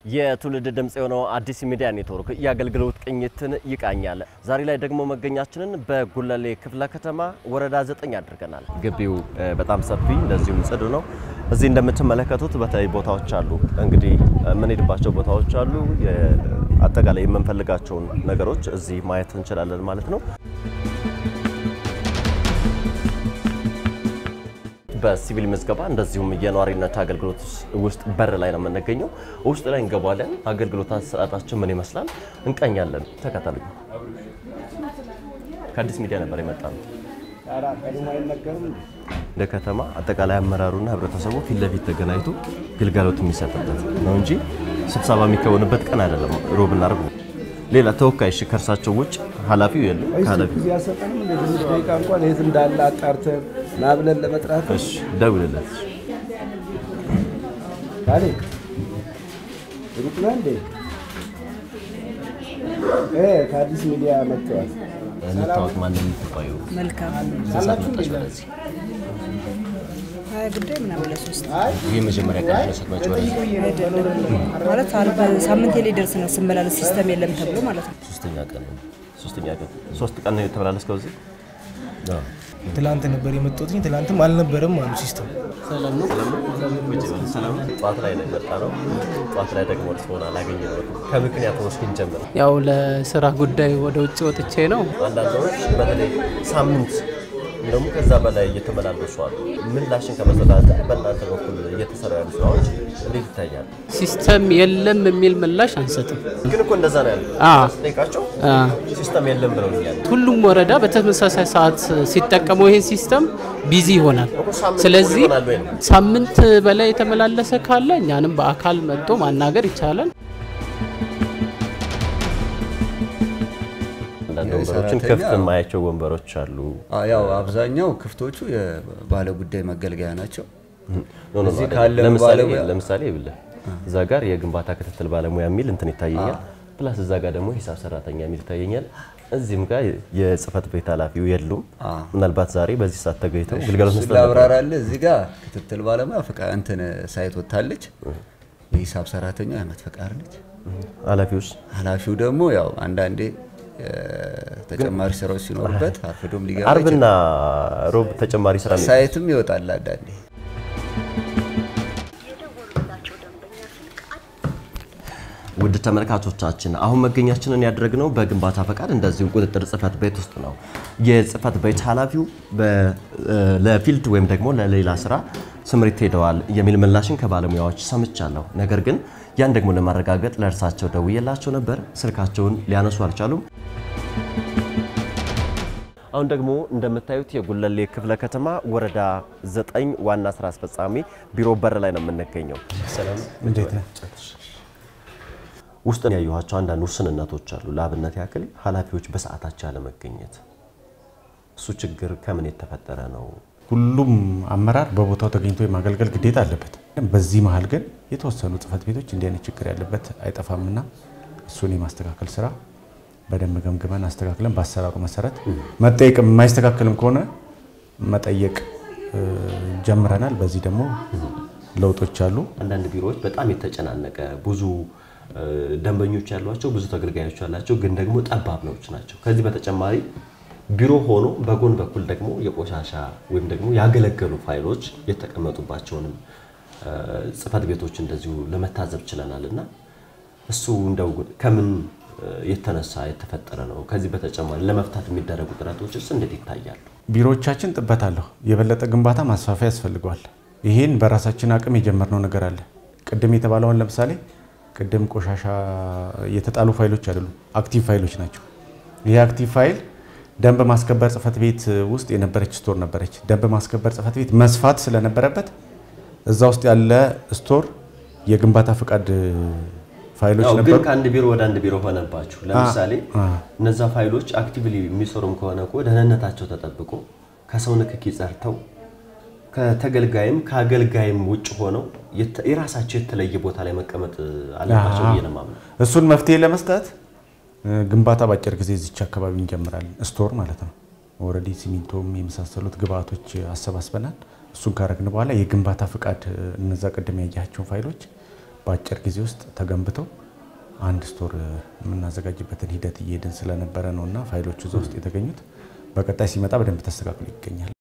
የትውልድ ድምጽ የሆነው አዲስ ሚዲያ ኔትወርክ ያገልግሎት ቅኝትን ይቃኛል። ዛሬ ላይ ደግሞ መገኛችንን በጉለሌ ክፍለ ከተማ ወረዳ 9 አድርገናል። ግቢው በጣም ሰፊ እንደዚሁም ጽዱ ነው። እዚህ እንደምትመለከቱት በተለይ ቦታዎች አሉ። እንግዲህ ምን ሄድባቸው ቦታዎች አሉ። አጠቃላይ የምንፈልጋቸውን ነገሮች እዚህ ማየት እንችላለን ማለት ነው። በሲቪል ምዝገባ እንደዚሁም የኗሪነት አገልግሎት ውስጥ በር ላይ ነው የምንገኘው። ውስጥ ላይ እንገባለን። አገልግሎት አሰጣጣቸው ምን ይመስላል እንቃኛለን። ተከታተሉኝ። ከአዲስ ሚዲያ ነበር የመጣው። ለከተማ አጠቃላይ አመራሩና ህብረተሰቡ ፊት ለፊት ተገናኝቶ ግልጋሎት የሚሰጥበት ነው እንጂ ስብሰባ የሚከወንበት ቀን አይደለም። ሮብና አርብ ሌላ ተወካይ ከርሳቸው ውጭ ኃላፊው የለም። ኃላፊው ያሰጠንም እንደዚህ ደቂቃ እንኳን የት እንዳለ አጣርተን ናብለን ለመጥራት እሺ ደውልለት ታዲያ እንዴ ከአዲስ ሚዲያ መጥቷል። እንታወቅ ማንንም ተቋዩ መልካም ሰላም ተሽበለዚህ ጉዳይ ምናምን ለሶስት የመጀመሪያ ቀን ተሰጥቷቸው ማለት ሳምንት ላይ ደርስ ነው ስመላለስ ሲስተም የለም ተብሎ ማለት ነው። ሶስተኛ ቀን 3 ቀን ነው የተበላለስከው እዚህ? ትላንት ነበር የመጣሁት ትላንትም አልነበረም ማለት ሲስተም ሰላም ነው። ሰላም ጧት ላይ ነው የመጣነው። ጧት ላይ ደግሞ ወርሶና አላገኘነው። ከምክንያቱ ወስኪን ጀምር ያው ለስራ ጉዳይ ወደ ውጭ ወጥቼ ነው። አንዳንዶች በተለይ ሳምንት እንደውም ከዛ በላይ እየተመላለሱ አሉ። ምላሽን ከመሰጣት በእናንተ በኩል እየተሰራ ያሉ ስራዎች እንዴት ይታያል? ሲስተም የለም የሚል ምላሽ አንሰጥም። ግን እኮ እንደዛ ነው ያለው። አስጠይቃቸው ሲስተም የለም ብለውኛል። ሁሉም ወረዳ በተመሳሳይ ሰዓት ሲጠቀመው ይሄን ሲስተም ቢዚ ይሆናል። ስለዚህ ሳምንት በላይ የተመላለሰ ካለ እኛንም በአካል መጥቶ ማናገር ይቻላል። ወንበሮችን ክፍት ማያቸው ወንበሮች አሉ። ያው አብዛኛው ክፍቶቹ የባለ ጉዳይ መገልገያ ናቸው። እዚህ ካለ ለምሳሌ ይብለ እዛ ጋር የግንባታ ክትትል ባለሙያ የሚል እንትን ይታየኛል። ፕላስ እዛ ጋር ደግሞ ሂሳብ ሰራተኛ የሚል ይታየኛል። እዚህም ጋር የጽፈት ቤት ኃላፊው የሉም። ምናልባት ዛሬ በዚህ ሰዓት ተገኝተው ግልጋሎት መስጠት ያብራራል። እዚህ ጋር ክትትል ባለሙያ ፈቃድ እንትን ሳይት ወጣለች። የሂሳብ ሰራተኛ አመት ፈቃድ ነች። ኃላፊው ደግሞ ያው አንዳንዴ ተጨማሪ ስራዎች ሲኖርበት አርፍዶም ሊገባ ይችላል። አርብና ሮብ ተጨማሪ ስራ ነው። ሳይትም ይወጣል አንዳንዴ። ውድ ተመልካቾቻችን አሁን መገኛችንን ያደረግነው በግንባታ ፈቃድ እንደዚሁ ቁጥጥር ጽፈት ቤት ውስጥ ነው። የጽፈት ቤት ኃላፊው ለፊልድ ወይም ደግሞ ለሌላ ስራ ስምሪት ሄደዋል የሚል ምላሽን ከባለሙያዎች ሰምቻለሁ። ነገር ግን ያን ደግሞ ለማረጋገጥ ለእርሳቸው ደውዬላቸው ነበር። ስልካቸውን ሊያነሱ አልቻሉም። አሁን ደግሞ እንደምታዩት የጉለሌ ክፍለ ከተማ ወረዳ 9 ዋና ስራ አስፈጻሚ ቢሮ በር ላይ ነው የምንገኘው። ሰላም እንዴት ነህ? ውስጥ ያዩዋቸው አንዳንድ ውስንነቶች አሉ። ለአብነት ያክል ኃላፊዎች በሰዓታቸው ያለመገኘት። እሱ ችግር ከምን የተፈጠረ ነው? ሁሉም አመራር በቦታው ተገኝቶ የማገልገል ግዴታ አለበት። በዚህ መሃል ግን የተወሰኑ ጽፈት ቤቶች እንዲህ አይነት ችግር ያለበት አይጠፋምና እሱን የማስተካከል ስራ በደንብ ገምግመን አስተካክለን በአሰራሩ መሰረት መጠየቅ የማይስተካከልም ከሆነ መጠየቅ ጀምረናል። በዚህ ደግሞ ለውጦች አሉ። አንዳንድ ቢሮዎች በጣም የተጨናነቀ ብዙ ደንበኞች ያሏቸው ብዙ ተገልጋዮች ያላቸው ግን ደግሞ ጠባብ ናቸው። ከዚህ በተጨማሪ ቢሮ ሆኖ በጎን በኩል ደግሞ የቆሻሻ ወይም ደግሞ ያገለገሉ ፋይሎች የተቀመጡባቸውንም ጽፈት ቤቶች እንደዚሁ ለመታዘብ ችለናልና እሱ እንደው ከምን የተነሳ የተፈጠረ ነው? ከዚህ በተጨማሪ ለመፍታት የሚደረጉ ጥረቶችስ እንዴት ይታያሉ? ቢሮዎቻችን ጥበት አለው። የበለጠ ግንባታ ማስፋፊያ ያስፈልጋል። ይሄን በራሳችን አቅም የጀመርነው ነገር አለ። ቅድም የተባለውን ለምሳሌ ቅድም ቆሻሻ የተጣሉ ፋይሎች አይደሉም፣ አክቲቭ ፋይሎች ናቸው። ይሄ አክቲቭ ፋይል ደንብ ማስከበር ጽፈት ቤት ውስጥ የነበረች ስቶር ነበረች። ደንብ ማስከበር ጽፈት ቤት መስፋት ስለነበረበት እዛ ውስጥ ያለ ስቶር የግንባታ ፍቃድ ፋይሎች ነበሩ። ግን ከአንድ ቢሮ ወደ አንድ ቢሮ ሆነባችሁ። ለምሳሌ እነዛ ፋይሎች አክቲቭሊ የሚሰሩም ከሆነ እኮ ደህንነታቸው ተጠብቆ ከሰው ንክኪ ጸርተው ከተገልጋይም ከአገልጋይም ውጭ ሆነው የራሳቸው የተለየ ቦታ ላይ መቀመጥ አለባቸው እየነማም ነው። እሱን መፍትሄ ለመስጠት ግንባታ ባጭር ጊዜ እዚች አካባቢ እንጀምራለን። ስቶር ማለት ነው። ኦሬዲ ሲሚንቶም የመሳሰሉት ግብአቶች አሰባስበናል። እሱን ካረግን በኋላ የግንባታ ፍቃድ እነዛ ቀደም ያያቸው ፋይሎች በአጭር ጊዜ ውስጥ ተገንብተው አንድ ስቶር የምናዘጋጅበትን ሂደት እየሄድን ስለነበረ ነውና ፋይሎቹ እዛ ውስጥ የተገኙት በቀጣይ ሲመጣ በደንብ ተስተካክሎ ይገኛል።